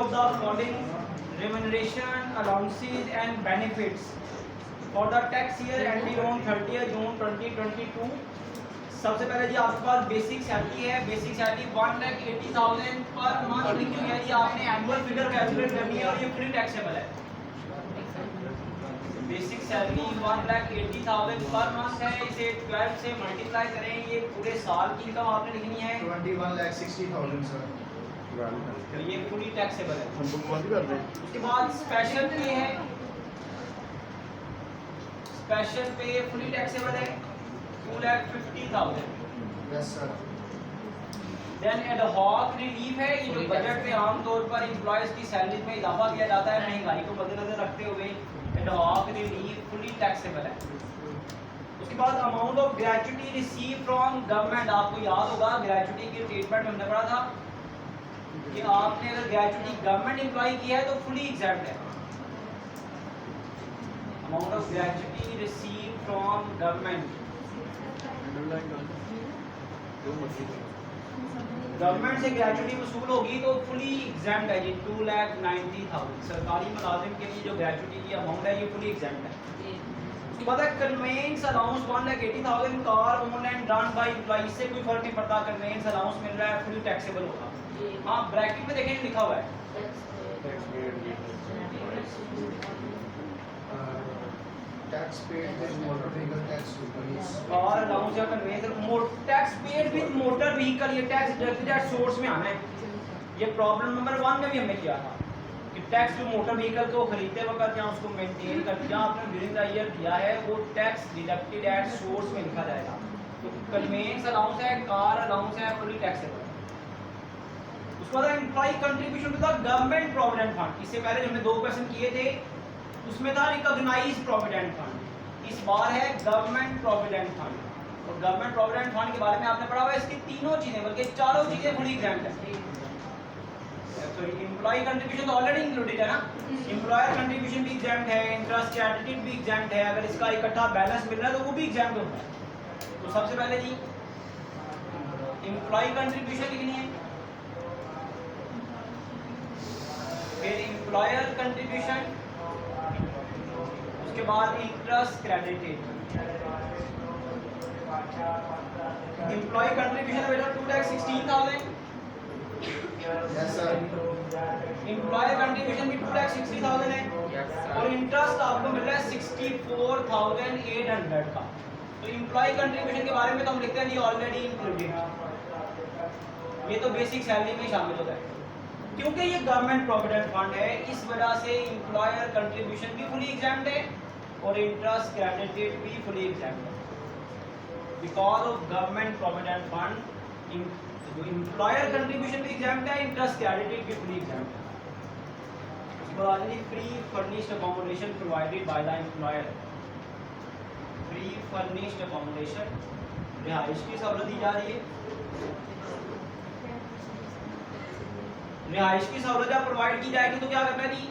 of the following remuneration, allowances and benefits for the tax year ending on 30th June 2022। सबसे पहले जी आपके पास basic salary है। Basic salary 1,80,000 per month लिखी हुई है जी। आपने एनुअल फिगर कैलकुलेट करनी है और ये फ्री टैक्सेबल है। बेसिक सैलरी 1,80,000 पर मंथ है। इसे 12 से मल्टीप्लाई करें, ये पूरे साल की इनकम आपने लिखनी है 21,60,000 सर। तो ये फुली टैक्सेबल है। हम लोग कौन कर रहे हैं? उसके बाद स्पेशल पे है। स्पेशल पे फुली टैक्सेबल है 2,50,000। Yes sir. Then ad hoc relief है। ये जो बजट में आमतौर पर एम्प्लॉयज की सैलरी में इजाफा किया जाता है महंगाई को मद्देनजर रखते हुए, एडहॉक रिलीफ फुली टैक्सेबल है। उसके बाद amount of gratuity receive from government. आपको याद होगा ग्रेच्युटी के ट्रीटमेंट में हमने पढ़ा था कि आपने अगर ग्रेच्युटी गवर्नमेंट एम्प्लॉय की है तो फुली एग्जैम्प्ट है। Amount of gratuity receive from government, government से ग्रेच्युटी वसूल होगी तो फुली एग्जैम्प्ट है जी। 2,90,000 सरकारी मुलाजिम के लिए जो ग्रेच्युटी की अमाउंट है ये फुली एग्जैम्प्ट है। उसके बाद है conveyance allowance 1,80,000 car own and done by employee. इससे कोई फर्क नहीं पड़ता, कन्वेंस अलाउंस मिल रहा है फुली टैक्सेबल होगा। हाँ ब्रैकेट में देखें लिखा हुआ है tax paid with motor vehicle tax to police. Car allowance या conveyance tax paid with motor vehicle, ये टैक्स डायरेक्टली एट सोर्स में आना है। ये प्रॉब्लम नंबर 1 में भी हमने किया था कि टैक्स जो मोटर व्हीकल को खरीदते वक्त या उसको मेंटेन करते जहाँ आपने ड्यूरिंग द ईयर दिया है वो टैक्स डिडक्टेड एट सोर्स में लिखा जाएगा। तो कन्वेंस अलाउंस है, कार अलाउंस है, फुली टैक्सेबल। उसके बाद employee contribution to the government provident fund. इससे पहले जो हमने 2 क्वेश्चन किए थे उसमें था रिकॉग्नाइज्ड प्रोविडेंट फंड, इस बार है गवर्नमेंट प्रोविडेंट फंड। और गवर्नमेंट प्रोविडेंट फंड के बारे में आपने पढ़ा हुआ है, इसकी तीनों चीजें बल्कि चारों चीजें फुली एग्जैम्प्ट है। तो एम्प्लॉय कंट्रीब्यूशन तो ऑलरेडी इंक्लूडेड है ना, एम्प्लॉयर कंट्रीब्यूशन भी एग्जैम्प्ट है, इंटरेस्ट क्रेडिटेड भी एग्जैम्प्ट है। अगर इसका इकट्ठा बैलेंस मिल रहा है तो वो भी एग्जैम्प्ट होता है। तो सबसे पहले जी एम्प्लॉय कंट्रीब्यूशन लिखनी है, फिर एम्प्लॉयर कंट्रीब्यूशन, उसके बाद इंटरेस्ट क्रेडिटेड। एम्प्लॉय कंट्रीब्यूशन बेटा 2,16,000। Yes sir. एम्प्लॉयर कंट्रीब्यूशन भी 2,60,000 है और इंटरेस्ट आपको मिल रहा है 64,800 का। तो एम्प्लॉय कंट्रीब्यूशन के बारे में तो हम लिखते हैं जी ऑलरेडी इंक्लूडेड, ये तो बेसिक सैलरी में शामिल होता है। क्योंकि ये गवर्नमेंट प्रोविडेंट फंड है इस वजह से एम्प्लॉयर कंट्रीब्यूशन भी फुली एग्जैम्प्ट है और इंटरेस्ट क्रेडिटेड भी फुली एग्जैम्प्ट है। Because of government provident fund employer contribution भी एग्जैम्प्ट है, इंटरेस्ट क्रेडिटेड भी फुली एग्जैम्प्ट है। Free furnished accommodation provided by the employer. Free furnished accommodation, रिहाइश की सहूलत दी जा रही है। रिहाइश की सहूलत जब प्रोवाइड की जाएगी तो क्या करना है जी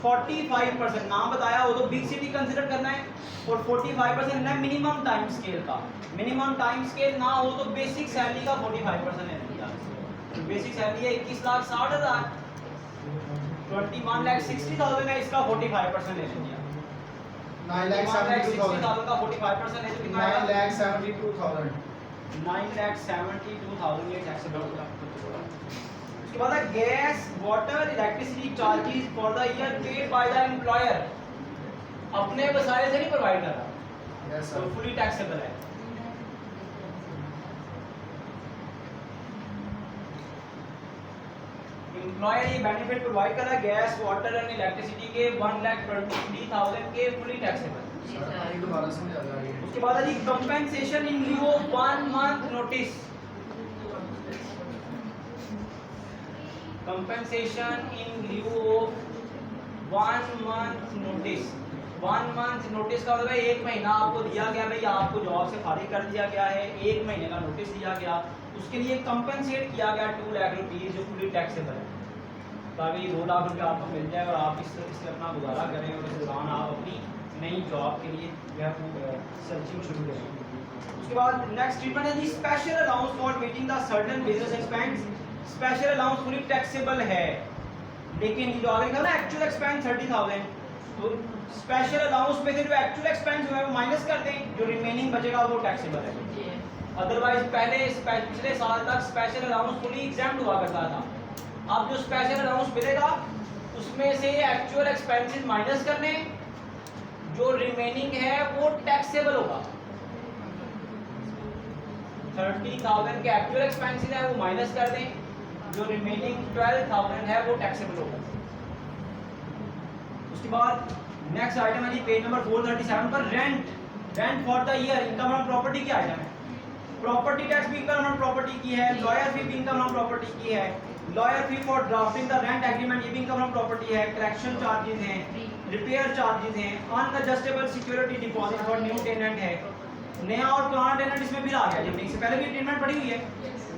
45% नाम बताया वो तो बिग सिटी कंसीडर करना है और 45% है मिनिमम टाइम स्केल का। मिनिमम टाइम स्केल ना हो तो बेसिक सैलरी का 45% है। तो बेसिक सैलरी है 21,60,000, 21,60,000 है, इसका 45% ले लीजिए। 9,72,000 का 45% है तो कितना आएगा? 9,72,000। 9,72,000 ये टैक्सेबल होगा। उसके बाद है gas water electricity charges for the year paid by the employer. अपने वसाइल से नहीं प्रोवाइड कर रहा, यस तो सर। फुली टैक्सेबल है। एम्प्लॉयर ये बेनिफिट प्रोवाइड कर रहा है गैस वाटर एंड इलेक्ट्रिसिटी के 1,23,000 के फुली टैक्सेबल। सर दोबारा समझ आ रही है। उसके बाद है जी compensation in lieu of 1 month notice. Compensation in lieu of 1 month notice. 1 month notice का मतलब 1 महीना आपको दिया गया, भाई आपको जॉब से खारिज कर दिया गया है, 1 महीने का नोटिस दिया गया, उसके लिए कंपेंसेट किया गया 2 लाख रुपीस जो फुली टैक्सेबल है, ताकि 2 लाख रुपये आपको मिल जाए और आप इससे अपना गुजारा करें और इस दौरान आप अपनी नई जॉब के लिए जो है सर्चिंग शुरू करें। उसके बाद नेक्स्ट ट्रीटमेंट है जी special allowance for meeting the certain business expense. Special allowance fully taxable है। लेकिन जो आगे लिखा ना एक्चुअल एक्सपेंस 30,000, तो स्पेशल अलाउंस में से जो एक्चुअल एक्सपेंस हुआ है वो माइनस कर दें, जो रिमेनिंग बचेगा वो टैक्सेबल है। अदरवाइज पहले पिछले साल तक स्पेशल अलाउंस फुली एग्जैम्प्ट हुआ करता था। अब जो स्पेशल अलाउंस मिलेगा उसमें से एक्चुअल एक्सपेंसेस माइनस करने, जो रिमेनिंग है वो टैक्सेबल होगा। 30,000 के एक्चुअल एक्सपेंसेस है वो माइनस कर दें, जो रिमेनिंग 12,000 है वो टैक्सेबल होगा। उसके बाद नेक्स्ट आइटम है जी पेज नंबर 437 पर rent for the year income on property की आइटम है। प्रॉपर्टी टैक्स भी इनकम ऑन प्रॉपर्टी की है, लॉयर फी भी इनकम ऑन प्रॉपर्टी की है, lawyer fee for drafting the rent agreement ये भी इनकम ऑन प्रॉपर्टी है, करेक्शन चार्जेस हैं, रिपेयर चार्जेस हैं, unadjustable security deposit for new tenant है। नया और पुराना टेनेंट इसमें भी आ गया, जब इससे पहले भी टेनेंट पड़ी हुई है,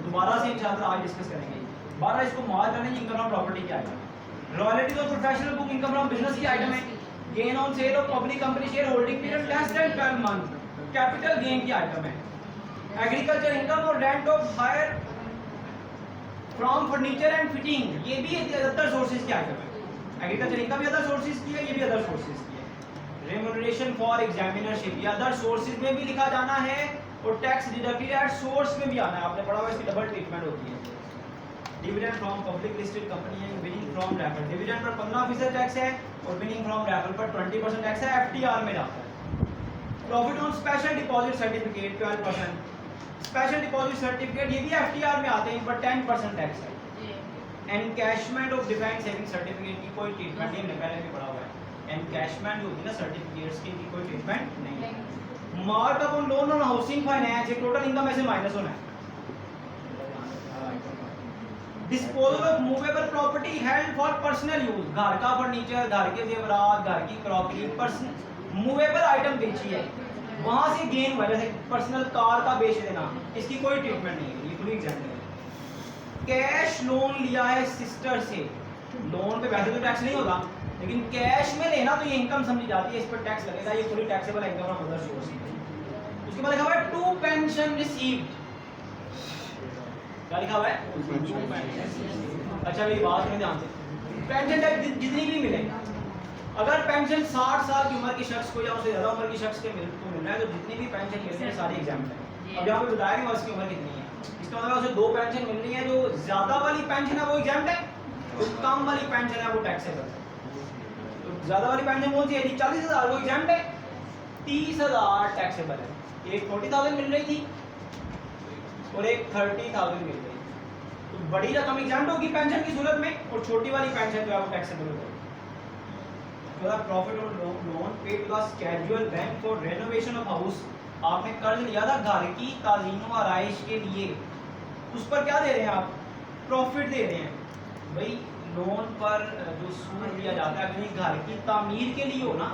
दोबारा से इंशाल्लाह आज डिस्कस करेंगे। 12 इसको मार्च करने इनकम ऑन प्रॉपर्टी की आइटम है। Royalties of professional book income on business की आइटम है। Gain on sale of public company share holding period less than 12 month capital gain की आइटम है। एग्रीकल्चर इनकम और rent of hire from furniture and fitting ये भी other sources की item है। Agriculture income भी अदर सोर्सेज की है, ये भी अदर सोर्सेज की है। रेम्यूनरेशन फॉर एग्जामिनरशिप ये अदर सोर्सेज में भी लिखा जाना है और टैक्स डिडक्टेड एट सोर्स में भी आना है। आपने पढ़ा हुआ इसकी डबल ट्रीटमेंट होती है। Dividend from public listed company and winning from raffle, dividend per 15% tax है और विनिंग फ्रॉम रैफल पर 20% टैक्स है, एफटीआर में जाता है। Profit on special deposit certificate 12%, special deposit certificate ये भी एफटीआर में आते हैं पर 10% टैक्स है। Encashment of defined saving certificate की कोई ट्रीटमेंट नहीं, हमने पहले भी पढ़ा हुआ है। एनकैशमेंट जो होती है ना सर्टिफिकेट्स की कोई ट्रीटमेंट नहीं है। Markup on loan on housing finance ये टोटल इनकम में से माइनस होना है। Disposal of movable property held for personal use, घर का फर्नीचर, घर के जेवरात, घर की क्रॉकरी, पर्सनल मूवेबल आइटम बेची है, वहां से गेन हुआ, जैसे पर्सनल कार का बेच देना, इसकी कोई ट्रीटमेंट नहीं है, ये फुली एग्जाम्पल है। कैश लोन लिया है सिस्टर से, लोन पे वैसे तो टैक्स नहीं होता, लेकिन कैश में लेना तो ये इनकम समझी जाती है, इस पर टैक्स लगेगा, ये fully taxable income from other source. उसके बाद लिखा हुआ है टू पेंशन रिसीव्ड, क्या लिखा हुआ है? अच्छा मेरी बात सुनिए ध्यान से, पेंशन टैक्स जितनी भी मिले, अगर पेंशन 60 साल की उम्र के शख्स को या उससे ज़्यादा उम्र के शख्स के मिल रहा है तो जितनी भी पेंशन मिल रही है सारी एग्जाम्प्ट है। अब यहाँ पे बताया नहीं उसकी उम्र कितनी है, इसका मतलब उसे 2 पेंशन मिल रही है, जो ज़्यादा वाली पेंशन है वो एग्जाम्प्ट है, जो कम वाली पेंशन है वो टैक्सेबल है। तो ज़्यादा वाली पेंशन कौन सी है? 40,000 वो एग्जाम्प्ट है, 30,000 टैक्सेबल है। एक 40,000 मिल रही थी और एक 30,000 मिल रही, तो बड़ी रकम एग्जाम्प्ट होगी पेंशन की सूरत में और छोटी वाली पेंशन जो है वो टैक्सेबल होगी। Profit on loan paid to the schedule bank for renovation of house, आपने कर्ज लिया था घर की ताज़ीन व आराइश के लिए, उस पर क्या दे रहे हैं आप? प्रॉफिट दे रहे हैं। भाई लोन पर जो सूद दिया जाता है अपनी घर की तामीर के लिए हो ना,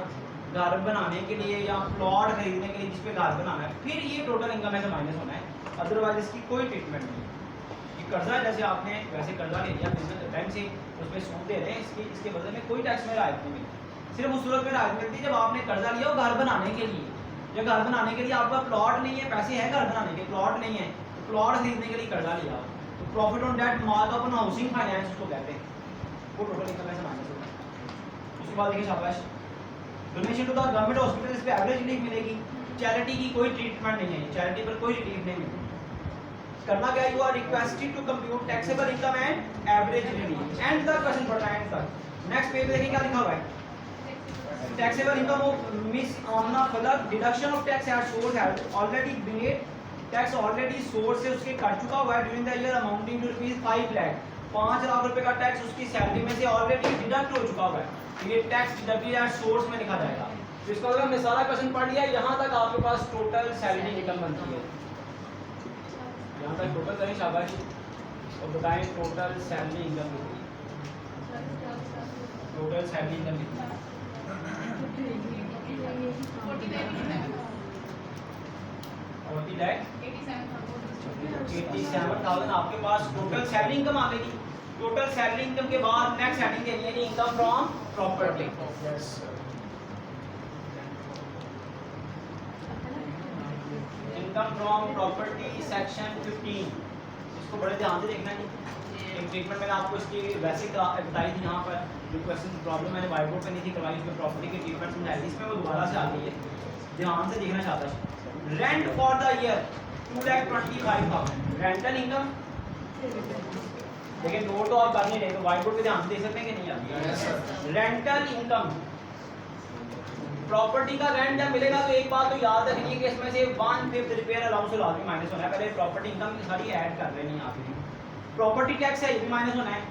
घर बनाने के लिए या प्लॉट खरीदने के लिए जिस पे घर बनाना है, फिर ये टोटल इनकम में से माइनस होना है, अदरवाइज इसकी कोई ट्रीटमेंट नहीं। ये कर्जा जैसे आपने वैसे कर्जा ले लिया बिजनेस बैंक से, उस पर सूद दे रहे हैं, इसके बदले में कोई टैक्स में राहत नहीं मिलती, सिर्फ उस सूरत में राहत मिलती है जब आपने कर्जा लिया हो घर बनाने के लिए। जब घर बनाने के लिए आपका प्लॉट नहीं है, पैसे हैं घर बनाने के, प्लॉट नहीं है, तो प्लॉट खरीदने के लिए कर्जा लिया, तो profit on debt markup on housing finance उसको कहते हैं, वो टोटल इनकम में से माइनस होगा। उसके बाद देखिए शाबाश, donation to the government hospital, इस पे एवरेज रिलीफ मिलेगी। चैरिटी की कोई ट्रीटमेंट नहीं है, चैरिटी पर कोई रिलीफ नहीं मिलेगी। करना क्या है? You are requested to compute taxable income and average relief. End तक क्वेश्चन पढ़ना है, एंड तक। नेक्स्ट पेज पे देखिए क्या लिखा हुआ है, taxable income of Miss Amna Falak, deduction of tax at source has already been made, tax already source से उसके कट चुका हुआ है during the year amounting to rupees 5 lakh, 5 lakh रुपए का टैक्स उसकी सैलरी में से ऑलरेडी डिडक्ट हो चुका हुआ है, ये टैक्स डिडक्टेड एट सोर्स में लिखा जाएगा। तो इसका मतलब हमने सारा क्वेश्चन पढ़ लिया, यहाँ तक आपके पास टोटल सैलरी इनकम बनती है, यहाँ तक टोटल करें शाबाश और बताएं टोटल सैलरी इनकम कितनी, टोटल सैलरी इनकम कितनी? 87,000 आपके पास टोटल सैलरी इनकम आ गई। टोटल सैलरी इनकम के बाद नेक्स्ट हेडिंग देनी है income from property. Income from property section 15, इसको बड़े ध्यान से देखना जी। एक ट्रीटमेंट मैंने आपको इसकी वैसे बताई थी यहाँ पर, जो क्वेश्चन प्रॉब्लम मैंने वाइट बोर्ड पे नहीं थी करवाई, उसमें प्रॉपर्टी की ट्रीटमेंट समझाई थी, इसमें वो दोबारा से आ गई है, ध्यान से देखना चाहता है। Rent for the year 2,25,000 rental income. देखिए नोट तो आप कर नहीं रहे तो व्हाइट बोर्ड पे ध्यान से देख सकते हैं कि नहीं आती। रेंटल इनकम, प्रॉपर्टी का रेंट जब मिलेगा तो एक बात तो याद रखनी है कि इसमें से 1/5 रिपेयर अलाउंस लाजमी माइनस होना है। पहले प्रॉपर्टी इनकम की सारी ऐड कर रहे हैं आप। प्रॉपर्टी टैक्स है ये भी माइनस होना है,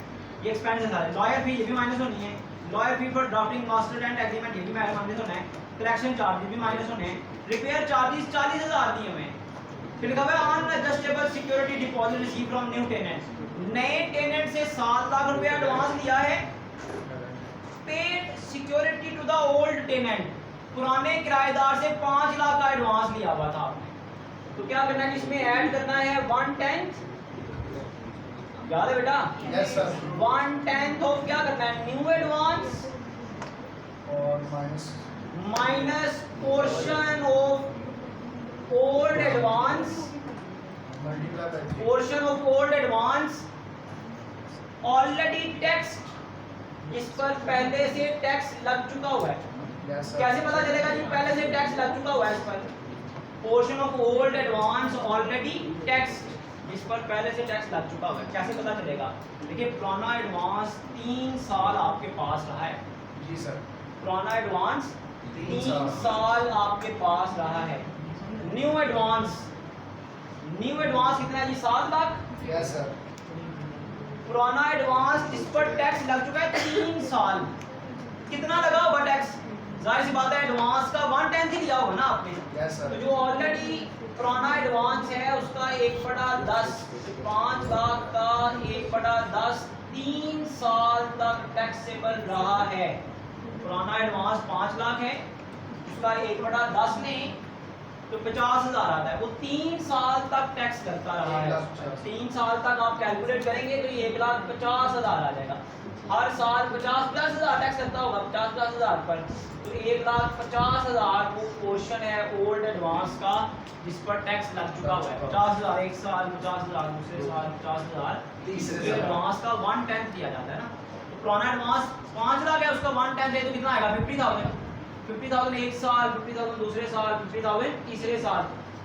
ये एक्सपेंस है सारे। लॉयर फी ये भी माइनस होनी है, lawyer fee for drafting master and agreement ये भी माइनस होना है, कलेक्शन चार्ज ये भी माइनस होने हैं, रिपेयर चार्जेस 40,000 दिए हुए हैं। फिर लिखा हुआ है unadjustable security deposit receive from new tenant, नए टेनेंट से 7 लाख रुपए एडवांस लिया है। Paid security to the old tenant, पुराने किराएदार से 5 लाख का एडवांस लिया हुआ था आपने, तो क्या करना है इसमें ऐड करना है 1/10, याद है बेटा? Yes sir. 1/10 ऑफ क्या करना है न्यू एडवांस और minus portion of old advance, multiply by portion of old advance already tax, जिस पर पहले से टैक्स लग चुका हुआ है। Yes sir. कैसे पता चलेगा जी पहले से टैक्स लग चुका हुआ है इस पर? Portion of old advance already tax, जिस पर पहले से टैक्स लग चुका हुआ है। कैसे पता चलेगा? देखिए पुराना एडवांस 3 साल आपके पास रहा है। जी सर। पुराना एडवांस 3 3 साल आपके पास रहा है। न्यू एडवांस, न्यू एडवांस कितना है जी 7 लाख। Yes sir. पुराना एडवांस जिस पर टैक्स लग चुका है 3 साल, कितना लगा होगा टैक्स? जाहिर सी बात है एडवांस का 1/10 ही लिया होगा ना आपने। Yes sir. तो जो ऑलरेडी पुराना एडवांस है उसका 1/10, 5 लाख का 1/10 3 साल तक टैक्सेबल रहा है। पुराना एडवांस 5 लाख है, उसका 1/10 लें तो 50,000 आता है, वो 3 साल तक टैक्स करता रहा है। 3 साल तक आप कैलकुलेट करेंगे तो 1,50,000 आ जाएगा। हर साल 50,000 टैक्स करता होगा 50,000 पर, तो 1,50,000 वो पोर्शन है ओल्ड एडवांस का जिस पर टैक्स लग चुका हुआ है। 50,000 एक साल, 50,000 दूसरे साल, 50,000 तीसरे एडवांस का 1/10 दिया जाता है ना। तो पुराना एडवांस 5 लाख है, उसका 1/10 है तो कितना आएगा 50,000। 50,000 एक साल, 50,000 दूसरे साल, 50,000 तीसरे साल,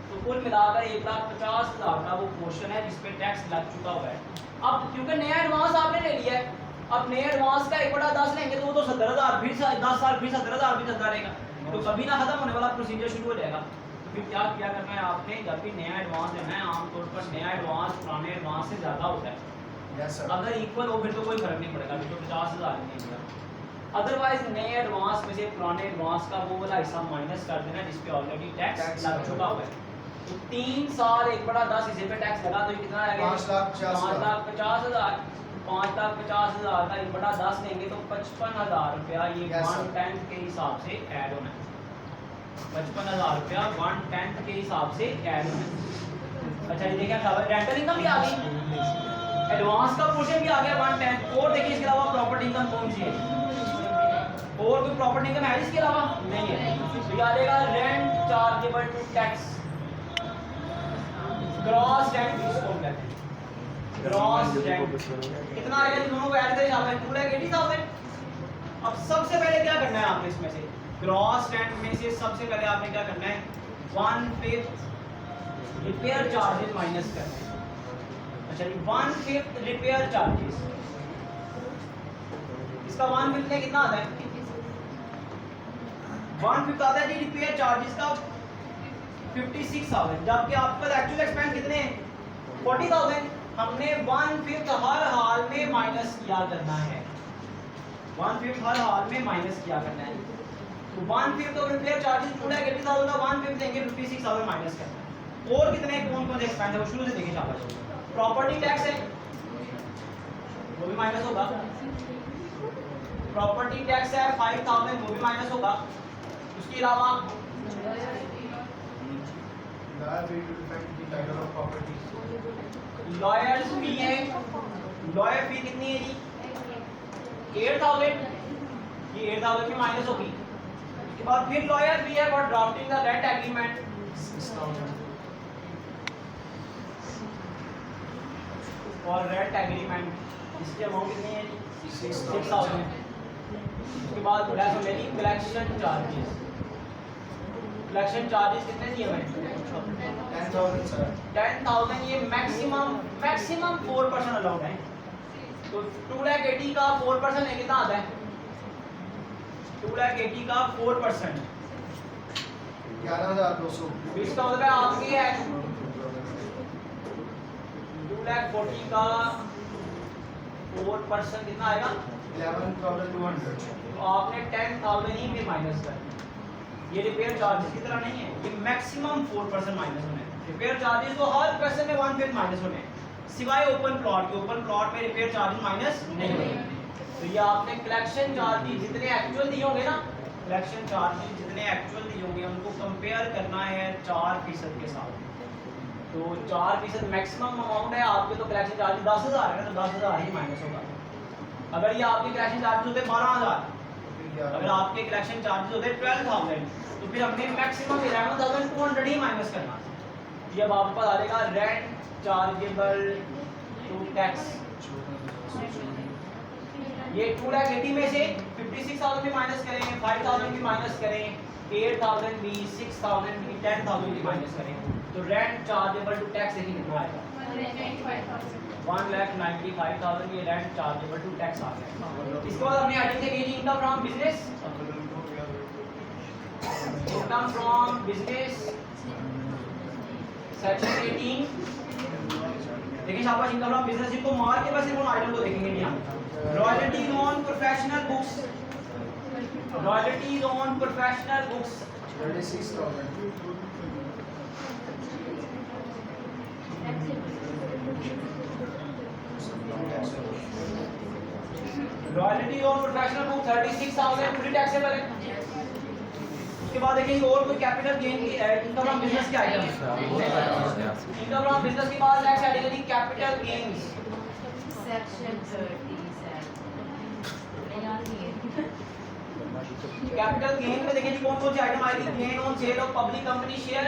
तो कुल मिलाकर 1,50,000 का वो पोर्शन है जिस पे टैक्स लग चुका हुआ है। अब क्योंकि नया एडवांस आपने ले लिया है, अब नए एडवांस का 1/10 लेंगे तो वो तो 70,000, फिर 10 साल फिर 70,000 भी चलता रहेगा, तो कभी ना खत्म होने वाला प्रोसीजर शुरू हो जाएगा। तो फिर क्या क्या करना है आपने, जब भी नया एडवांस लेना है आमतौर पर नया एडवांस पुराने एडवांस से ज़्यादा होता है। Yes sir. अगर इक्वल हो फिर तो कोई फर्क नहीं पड़ेगा, तो 50,000 नहीं दिया। अदरवाइज नए एडवांस में से पुराने एडवांस का वो वाला हिस्सा माइनस कर देना जिस पे ऑलरेडी टैक्स लग चुका हुआ है। तो 3 साल 1/10 हिस्से पे टैक्स लगा तो कितना आएगा 5,50,000। 5,50,000 का 1/10 लेंगे तो 55,000 रुपया ये 1/10 के हिसाब से ऐड होना है। 55,000 रुपया 1/10 के हिसाब से ऐड होना है। अच्छा ये देखिए रेंटल इनकम भी आ गई, एडवांस का पोर्शन भी आ गया 1/10। और देखिए इसके अलावा प्रॉपर्टी इनकम कौन सी है, और कोई प्रॉपर्टी इनकम है इसके अलावा नहीं है। तो क्या देगा rent chargeable to tax, gross rent जिसको कहते हैं, ग्रॉस रेंट कितना आएगा जी दोनों को ऐड करें यहाँ पे 2,80,000। अब सबसे पहले क्या करना है आपने इसमें से ग्रॉस रेंट में से सबसे पहले आपने क्या करना है 1/5 रिपेयर चार्जेस माइनस करना है। अच्छा जी 1/5 रिपेयर चार्जेस, इसका 1/5 में कितना आता है 1/5 आता है जी रिपेयर चार्जेस का 56,000, जबकि आपका एक्चुअल एक्सपेंस कितने हैं 40,000। हमने 1/5 हर हाल में माइनस किया करना है, 1/5 हर हाल में माइनस किया करना है। तो 1/5 तो रिपेयर चार्जेस पूरा 80,000 का 1/5 देंगे 56,000 माइनस करना है। और कितने कौन कौन से एक्सपेंस है वो शुरू से देखें शाबाश। प्रॉपर्टी टैक्स है वो भी माइनस होगा, प्रॉपर्टी टैक्स है 5,000 वो भी माइनस होगा। उसके अलावा लॉयर्स फी है, लॉयर फी कितनी है जी 8,000, ये 8,000 की माइनस होगी। उसके बाद फिर लॉयर फी है for drafting the rent agreement 6,000। और रेंट एग्रीमेंट इसकी अमाउंट कितनी है जी 6000। उसके बाद कलेक्शन चार्जेस, कलेक्शन चार्जेस कितने दिए हुए हैं 10,000 सर। 10,000। ये मैक्सिमम 4% अलाउड है। तो 2,80,000 का 4% है कितना आता है 2,80,000 का 4% 11,200। इसका मतलब है आपकी है 2,40,000 का 4% कितना आएगा 11,200। तो आपने 10,000 ही भी माइनस कर दिया। ये रिपेयर चार्जेस की तरह नहीं है, ये मैक्सिमम 4% माइनस होने हैं। रिपेयर चार्जेस तो हर पैसे में 1/5 माइनस होने हैं, सिवाय ओपन प्लॉट के। ओपन प्लॉट में रिपेयर चार्जेस माइनस नहीं होंगे। तो ये आपने कलेक्शन चार्जेस जितने एक्चुअल दिए होंगे ना, कलेक्शन चार्जेस जितने एक्चुअल दिए होंगे उनको कंपेयर करना है 4% के साथ। तो 4% मैक्सिमम अमाउंट है आपके। तो कलेक्शन चार्जेस 10,000 है तो 10,000 ही माइनस होगा। अगर ये आपके कलेक्शन चार्जेस होते 12,000, अगर आपके कलेक्शन चार्जेस होते 12,000, तो फिर हमने मैक्सिमम 11,200 ही माइनस करना। ये अब आपको बता देगा रेंट चार्जेबल टू टैक्स। ये 2,80,000 में से 56,000 भी माइनस करें, 5,000 भी माइनस करें, 8,000 भी, 6,000 भी, 10,000 भी माइनस करें, तो रेंट चार्जेबल टू टैक्स देखिए कितना आएगा 1,95,000। ये रेंट चार्जेबल टू टैक्स आ गया। इसके बाद हमने हेडिंग देखी जी income from business. Income from business section 18। देखिए शाबाश, इनकम फ्रॉम बिजनेस इनको मार के बस इन आइटम को देखेंगे नहीं हम। Royalties on professional books, royalties on professional books 36,000। Royalty on professional book 36,000 fully taxable है। उसके बाद देखिए और कोई कैपिटल गेन की इनकम फ्रॉम बिजनेस के आइटम है। इनकम फ्रॉम बिजनेस के बाद नेक्स्ट आइटम है capital gains section 37। Capital gain में देखिए कौन कौन सी आइटम आएगी। Gain on sale of public company share,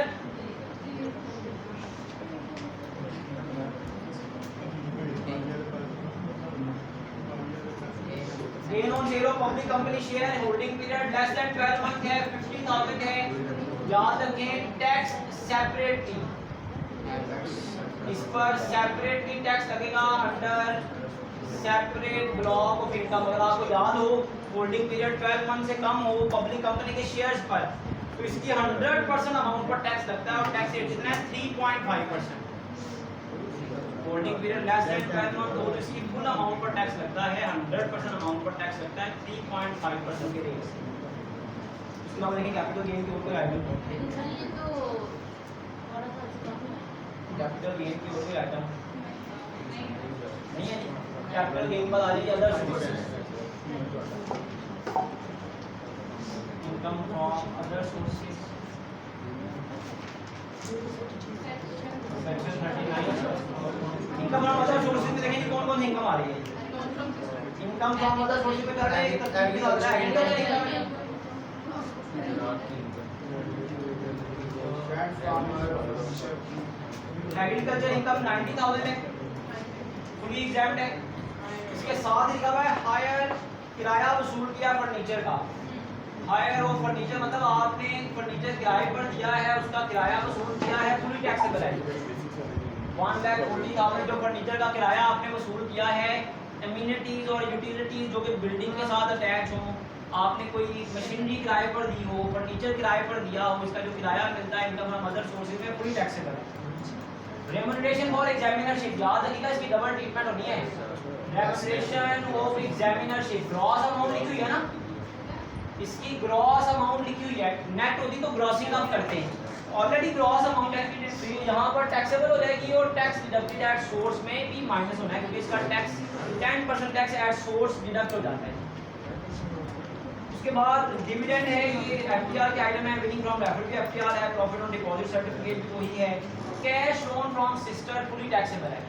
gain on sale of public company share, holding period less than 12 month है, 50,000 है। याद रखें टैक्स सेपरेटली, इस पर सेपरेटली टैक्स लगेगा under separate block of income. अगर आपको याद हो होल्डिंग पीरियड 12 मंथ से कम हो पब्लिक कंपनी के शेयर्स पर, तो इसकी 100% अमाउंट पर टैक्स लगता है और टैक्स रेट कितना है 3.5%। Holding period less than 12 month हो तो इसकी फुल अमाउंट पर टैक्स लगता है 100% अमाउंट पर टैक्स लगता है 3.5% के रेट से। उसके बाद देखिए कैपिटल गेन के ऊपर आइटम, कैपिटल गेन की ओर कोई आइटम नहीं है। कैपिटल गेन पर आ जाइए other sources, income from other sources section 39। Income from other sources में देखेंगे कौन कौन सी इनकम आ रही है। इनकम फ्रॉम अदर सोर्सेस में कर रहे हैं एग्रीकल्चर इनकम 90,000 है, फुली एग्जाम्ड है। इसके साथ लिखा हुआ है हायर, किराया वसूल किया फर्नीचर का। हायर ऑफ फर्नीचर मतलब आपने फर्नीचर किराए पर दिया है, उसका किराया वसूल किया है, फुली टैक्सेबल है। 1,40,000 जो फर्नीचर का किराया आपने वसूल किया है। एमिनिटीज और यूटिलिटीज जो कि बिल्डिंग के साथ अटैच हो, आपने कोई मशीनरी किराए पर दी हो, फर्नीचर किराए पर दिया हो, इसका जो किराया मिलता है इनकम फ्रॉम अदर सोर्सेज में फुली टैक्सेबल है। रेम्युनरेशन फॉर एग्जामिनरशिप, याद रखिएगा इसकी डबल ट्रीटमेंट होनी है। रेम्युनरेशन ऑफ एग्जामिनरशिप ग्रॉस अमाउंट लिखी हुई है ना, इसकी ग्रॉस अमाउंट लिखी हुई है, नेट होती तो ग्रॉसिंग हम करते हैं, ऑलरेडी ग्रॉस अमाउंट है तो यहाँ पर टैक्सेबल हो जाएगी और टैक्स डिडक्टेड एट सोर्स में भी माइनस होना है क्योंकि इसका tax 10% tax at source deduct हो जाता है। उसके बाद डिविडेंड है, ये एफटीआर के आइटम है। विनिंग फ्रॉम रेफर भी एफटीआर है, प्रॉफिट ऑन डिपॉजिट सर्टिफिकेट भी वही है। Cash loan from sister fully taxable है।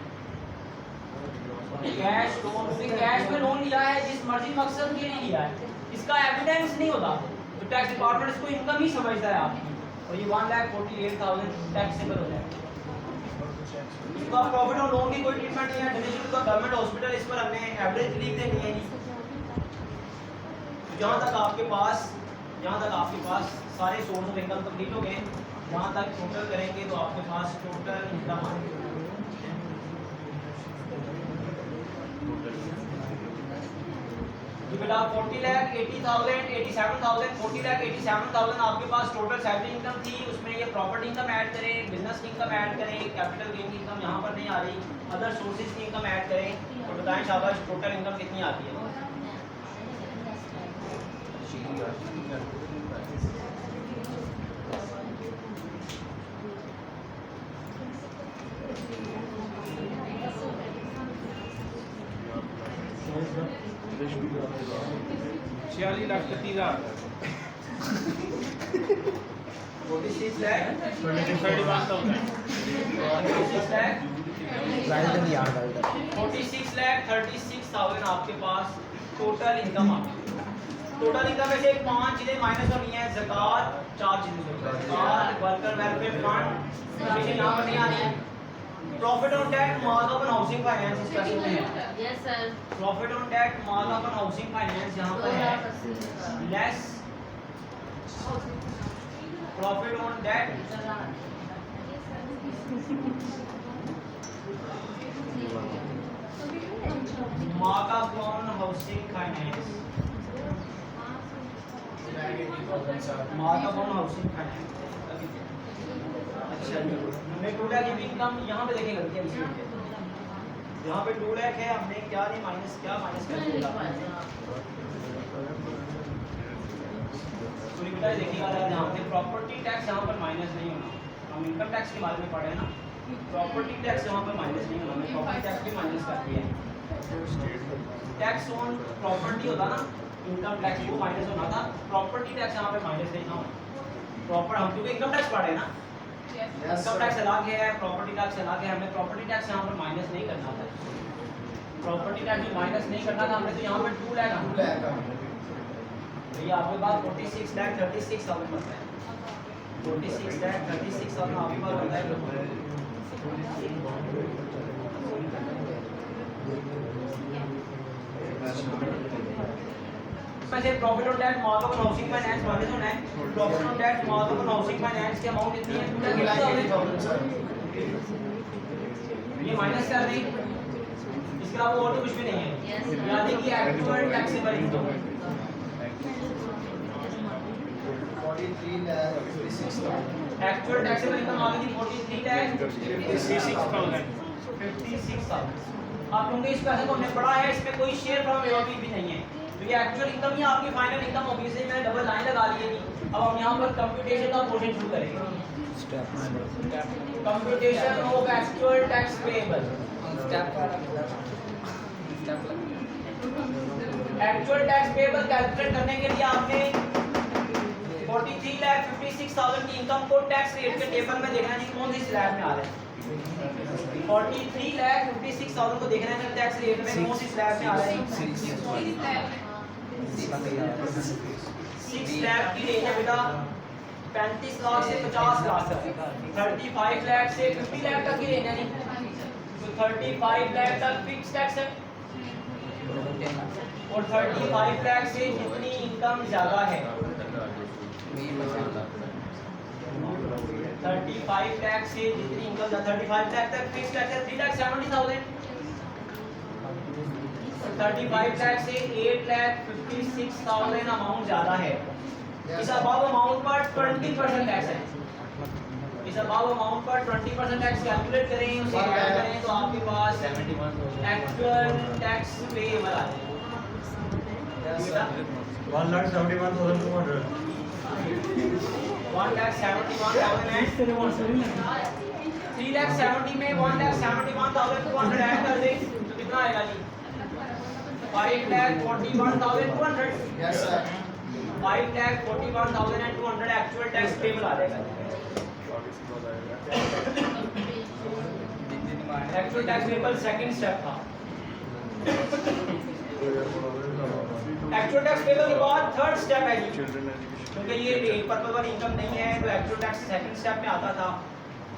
कैश लोन, कैश में लोन लिया है जिस मर्जी मकसद के लिए लिया है, इसका एविडेंस नहीं होता तो टैक्स डिपार्टमेंट इसको इनकम ही समझता है आपकी, और ये 1,48,000 टैक्सेबल हो जाएगा। इसका प्रॉफिट और लोन की कोई ट्रीटमेंट नहीं है, डायरेक्टली का गवर्नमेंट हॉस्पिटल, इस पर हमने एवरेज लीव देनी है जी। जहाँ तक आपके पास सारे सोर्स ऑफ इनकम कंप्लीट हो गए, जहाँ तक टोटल करेंगे तो आपके पास टोटल इनकम आ जाएगी। बेटा 40 लाख 80,000 87,000 40 लाख 87,000 आपके पास टोटल सैलरी इनकम थी, उसमें ये प्रॉपर्टी इनकम ऐड करें, बिजनेस की इनकम ऐड करें, कैपिटल गेन की इनकम यहाँ पर नहीं आ रही, अदर सोर्सेज की इनकम ऐड करें, तो बताएं शाबाश टोटल इनकम कितनी आती है? छियालीस लाख 30,000 46 लाख 31,000 46 लाख 36,000 आपके पास टोटल इनकम आ गई। टोटल इनकम में से 5 चीजें माइनस होनी है, ज़कात 4 चीजें, ज़कात, वर्कर वेलफेयर फंड, कमीशन यहाँ पर नहीं आनी है। Profit on tax markup and housing finance इस पैसे में है। Yes, sir. Profit on tax markup and housing finance यहाँ पर है less profit on debt markup on housing finance, markup on housing finance. अच्छा जी, हमने 2 लाख की इनकम यहाँ पे देखें गलती है, यहाँ पे 2 लाख है, हमने क्या माइनस कर दिया। पूरी बेटा देखिएगा यहाँ पे प्रॉपर्टी टैक्स यहाँ पर माइनस नहीं होना, हम इनकम टैक्स के बारे में पढ़े हैं ना, प्रॉपर्टी टैक्स यहाँ पर माइनस नहीं होना, हमने प्रॉपर्टी टैक्स भी माइनस कर दिया है। टैक्स ऑन प्रॉपर्टी होता ना, इनकम टैक्स वो माइनस होना था, प्रॉपर्टी टैक्स यहाँ पे माइनस नहीं होना। प्रॉपर हम क्योंकि इनकम टैक्स पढ़े हैं ना, इनकम टैक्स अलग है, प्रॉपर्टी टैक्स अलग है, हमें प्रॉपर्टी टैक्स यहाँ पर माइनस नहीं करना था। प्रॉपर्टी टैक्स माइनस नहीं करना था हमने, तो यहाँ पर 2 लाख भैया आपके पास 46 लाख 36,000 बनता है, 46 लाख 36,000 आपके पास बनता है। वैसे profit on tax markup on housing finance minus होना है, profit on tax markup on housing finance की अमाउंट कितनी है? ये माइनस कर दें, इसके अलावा और कुछ भी नहीं है। याद है कि actual taxable income 43 lakh 56,000 actual taxable income आ गई थी 43 लाख 56,000। आप क्योंकि इस पैसे को हमने पढ़ा है, इसमें कोई शेयर फ्रॉम एओपी भी नहीं है, तो ये एक्चुअल इनकम ही आपकी फाइनल इनकम होगी। इसलिए मैंने डबल लाइन लगा ली है। अब हम यहाँ पर कंप्यूटेशन का पोर्शन शुरू करेंगे। Computation of actual tax payable. Actual tax payable calculate करने के लिए आपने 43,56,000 की इनकम को टैक्स रेट के टेबल में देखना है कि कौन सी स्लैब में आ रहा है। 43,56,000 को देखना है टैक्स रेट में कौन सी स्लैब में आ रहा है। 6 लाख की रेंज है बेटा, 35 लाख से 50 लाख तक, 35 लाख से 50 लाख तक की रेंज है नहीं, तो 35 लाख तक फिक्स टैक्स है, और 35 लाख से जितनी इनकम ज्यादा है 35 लाख से जितनी इनकम 35 लाख तक फिक्स टैक्स है 3,70,000। 35 लाख से 8,56,000 अमाउंट ज्यादा है। इस अबाव अमाउंट पर 20% टैक्स है। इस अबाव अमाउंट पर 20% टैक्स कैलकुलेट करें, उसे ऐड करें तो आपके पास एक्चुअल टैक्स पेएबल आ जाएगा 1,71,200 1,71,200 3,70,000 में 1,71,200 ऐड कर दें तो कितना आएगा जी? 5,41,200। Yes sir 5,41,200 actual tax payable आ जाएगा। Actual tax payable second step था। एक्चुअल टैक्स पेएबल के बाद थर्ड स्टेप है जी, क्योंकि ये पर्पल वाली इनकम नहीं है तो एक्चुअल टैक्स सेकंड स्टेप में आता था।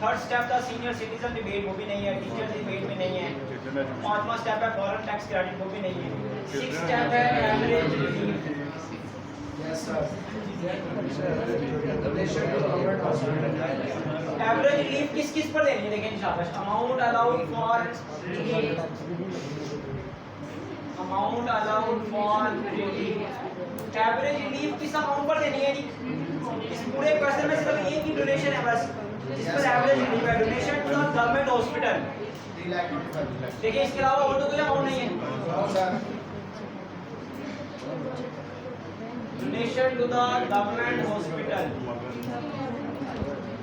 थर्ड स्टेप था सीनियर सिटीजन डिबेट, वो भी नहीं है। टीचर डिबेट में नहीं है। पांचवा स्टेप है फॉरेन टैक्स क्रेडिट, वो भी नहीं है। सिक्स स्टेप है average relief. Yes, sir. Donation to government hospital. Average relief किस किस पर देनी है देखें इंशाल्लाह। Amount allowed for relief, average relief किस अमाउंट पर देनी है जी? इस पूरे क्वेश्चन में सिर्फ एक ही डोनेशन है बस जिस पर एवरेज रिलीफ है, donation to the government hospital. 3,25,000. देखिए इसके अलावा और तो कोई अमाउंट नहीं है। No, sir. Donation to the government hospital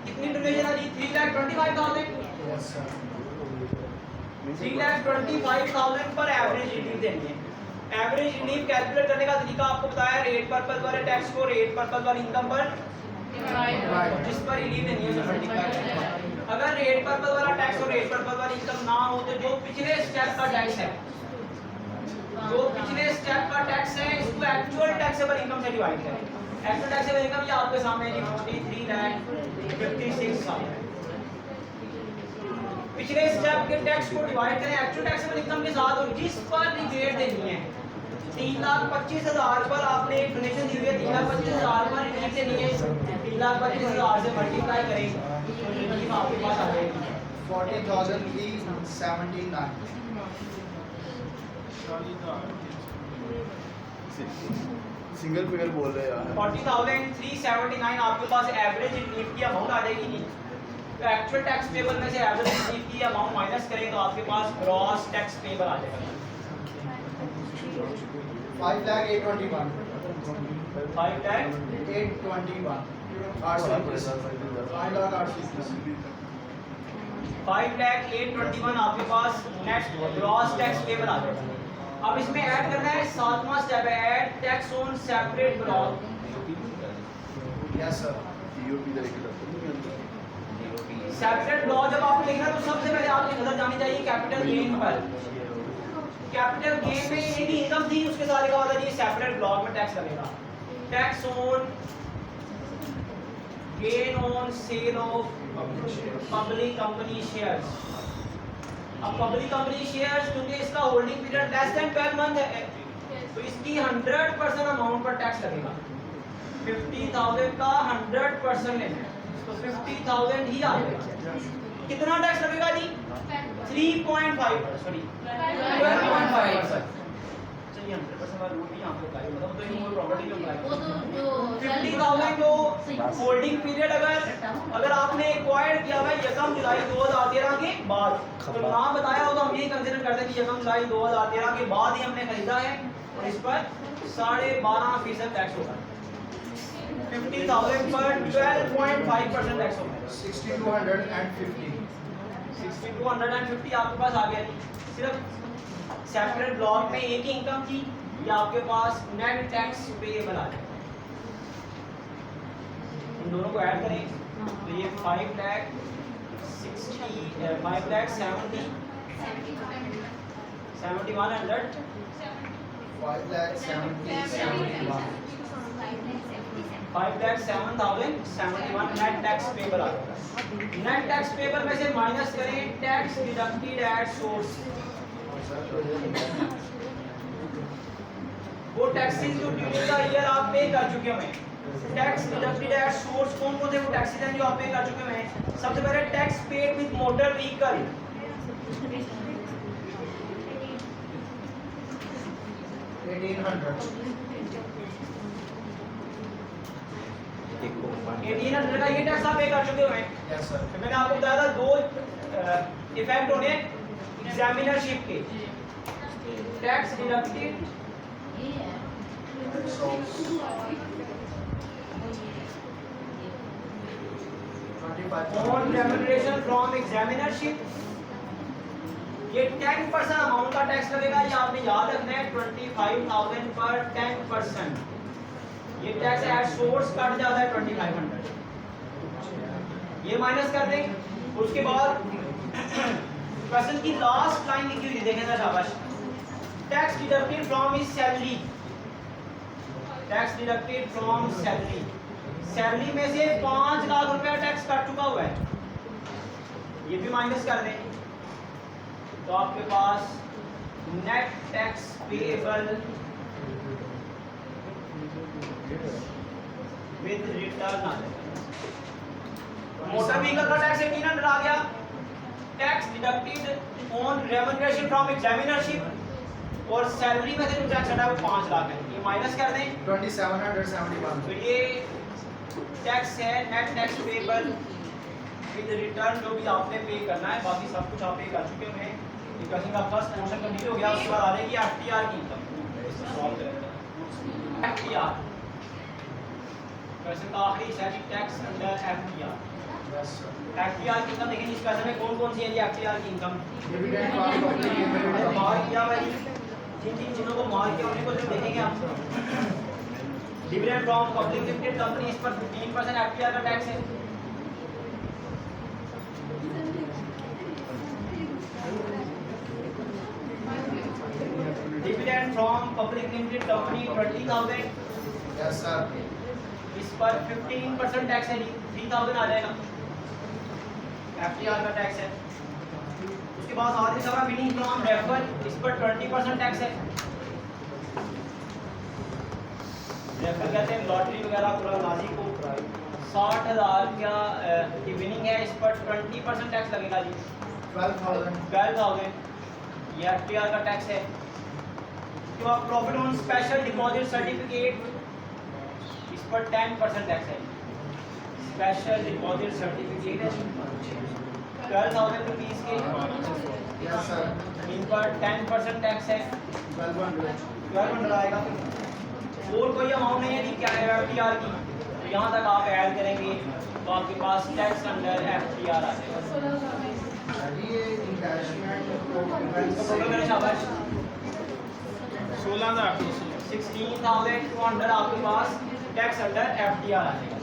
कितनी डोनेशन है जी? 3,25,000। Yes, sir. 3,25,000 पर एवरेज रिलीफ देनी है। एवरेज रिलीफ कैलकुलेट करने का तरीका आपको बताया, रेट पर्पस वाले टैक्स को रेट पर्पस वाली इनकम पर जिस पर रिलीफ देनी है उसे मल्टीप्लाई करना है। अगर रेट पर्पस वाला टैक्स और रेट पर्पस वाली इनकम ना हो तो जो पिछले स्टेप का टैक्स है, जो पिछले स्टेप का टैक्स है इसको एक्चुअल टैक्सेबल इनकम से डिवाइड करें। एक्चुअल टैक्सेबल इनकम ये आपके सामने है जी 43,56,000। पिछले स्टेप के टैक्स को डिवाइड करें एक्चुअल टैक्सेबल इनकम के साथ और जिस पर रिबेट देनी है। 3,25,000 पर आपने एक डोनेशन दी हुई है, 3,25,000 पर रिबेट देनी है। 3,25,000 से मल्टीप्लाई करें तो रिबेट आपके पास आ जाएगी 40,379. सिंगल फिगर बोल रहे यार 40,379 आपके पास एवरेज रिलीफ की अमाउंट आ जाएगी जी। तो एक्चुअल टैक्स पेबल में से एवरेज रिलीफ की अमाउंट माइनस करें तो आपके पास ग्रॉस टैक्स पेबल आ जाएगा 5,821. 5,821 आपके पास नेट ग्रॉस टैक्स पेबल आ जाएगा। अब इसमें ऐड करना है सातवां स्टेप है add tax on separate block. Yes, sir. Separate block जब आपको लिखना है तो सबसे पहले आपकी नजर जानी चाहिए कैपिटल गेन पर। कैपिटल गेन में एक ही इनकम थी उसके साथ लिखा हुआ था जी सेपरेट ब्लॉक में टैक्स लगेगा। Tax on gain on sale of public company shares. अब पब्लिक कंपनी शेयर्स क्योंकि इसका holding period less than 12 month है तो इसकी 100% अमाउंट पर टैक्स लगेगा। 50,000 का 100% लेना है तो 50,000 ही आ जाएगा। कितना टैक्स लगेगा जी? 3.5 सॉरी 12.5%। चलिए 100% वाला रूल भी यहाँ पे अप्लाई होगा, मतलब तो ये प्रॉपर्टी में अप्लाई वो तो जो 50,000 जो होल्डिंग पीरियड अगर आपने एक्वायर्ड किया हुआ है 1 जुलाई 2013 के बाद तो ना बताया हो तो हम यही कंसीडर करते हैं कि 1 जुलाई 2013 के बाद ही हमने खरीदा है और इस पर 12.5% टैक्स होगा। 50,000 पर 12.5% टैक्स होगा। 6,250. 6,250 आपके पास आ गया जी। सिर्फ सेपरेट ब्लॉक में एक ही इनकम थी ये आपके पास नेट टैक्स पेएबल आ जाएगा। इन दोनों को ऐड करें तो ये 5,70,71 5,70,71. 5,07,071 नेट टैक्स पेबल आ जाएगा। नेट टैक्स पेबल में से माइनस करें टैक्स डिडक्टेड एट सोर्स। वो टैक्सेस जो ड्यूरिंग द ईयर आप पे कर चुके हैं। टैक्स डिडक्टेड एट सोर्स कौन कौन से वो टैक्सेस हैं जो आप पे कर चुके हैं? सबसे पहले tax paid with motor vehicle 1,800. 1,800 का ये टैक्स आप पे कर चुके हैं। Yes, sir. तो मैंने आपको बताया था दो इफेक्ट होने एग्जामिनरशिप के। टैक्स डिडक्टेड ये है So, 25,000. ऑन रेम्यूनरेशन फ्रॉम एग्जामिनरशिप ये 10% अमाउंट का टैक्स लगेगा। ये आपने याद रखना है 25,000 पर 10%। ये टैक्स एट सोर्स कट जाता है 2,500। ये माइनस कर दें। उसके बाद क्वेश्चन की लास्ट लाइन लिखी हुई देखें ना शाबाश। Tax deducted from his salary. Tax deducted from salary. Salary में से 5 लाख रुपया टैक्स कट चुका हुआ है। ये भी माइनस कर दें तो आपके पास net tax payable with return आ जाएगा। मोटर व्हीकल का टैक्स 1800 आ गया। Tax deducted on remuneration from examinership और सैलरी में से जो टैक्स हटा है वो 5 लाख है। ये माइनस कर दें 2771 तो ये टैक्स है net tax payable with return जो भी आपने पे करना है। बाकी सब कुछ आप पे कर चुके हैं। डिस्कशन का फर्स्ट पोर्शन कंप्लीट हो गया। उसके बाद आ जाएगी एफटीआर की इनकम। इसको सॉल्व करेंगे। एफटीआर क्वेश्चन का आखिरी हिस्सा tax under FTR. Yes sir FTR की इनकम देखेंगे। इस क्वेश्चन में कौन कौन सी है जी एफटीआर की income? Dividend from public limited मार किया भाई जिन को मार किया उन्हीं को तो देखेंगे आप। Dividend from public limited company इस पर 15% एफटीआर का टैक्स है। Dividend from public limited company 20,000 yes sir इस पर 15% टैक्स है। 3,000 आ जाएगा एफटीआर का टैक्स है। उसके बाद आगे सब विनिंग फ्रॉम रेफर इस पर 20% टैक्स है। रेफर कहते हैं लॉटरी वगैरह कुरानाजी को 60,000 का विनिंग है। इस पर 20% टैक्स लगेगा जी 12,000 ये एफटीआर का टैक्स है। उसके बाद profit on special deposit certificate इस पर 10% टैक्स है। स्पेशल डिपॉजिट सर्टिफिकेट है 12,000 रुपीज़ के। यस सर इन पर 10% टैक्स है 1200 आएगा। और कोई अमाउंट नहीं है जी क्या है एफटीआर की। तो यहाँ तक आप ऐड करेंगे तो आपके पास टैक्स अंडर एफटीआर आ जाएगा। ये इनकैशमेंट तो टोटल शाबाश 16,000 16,200 आपके पास टैक्स अंडर एफटीआर आ जाएगा।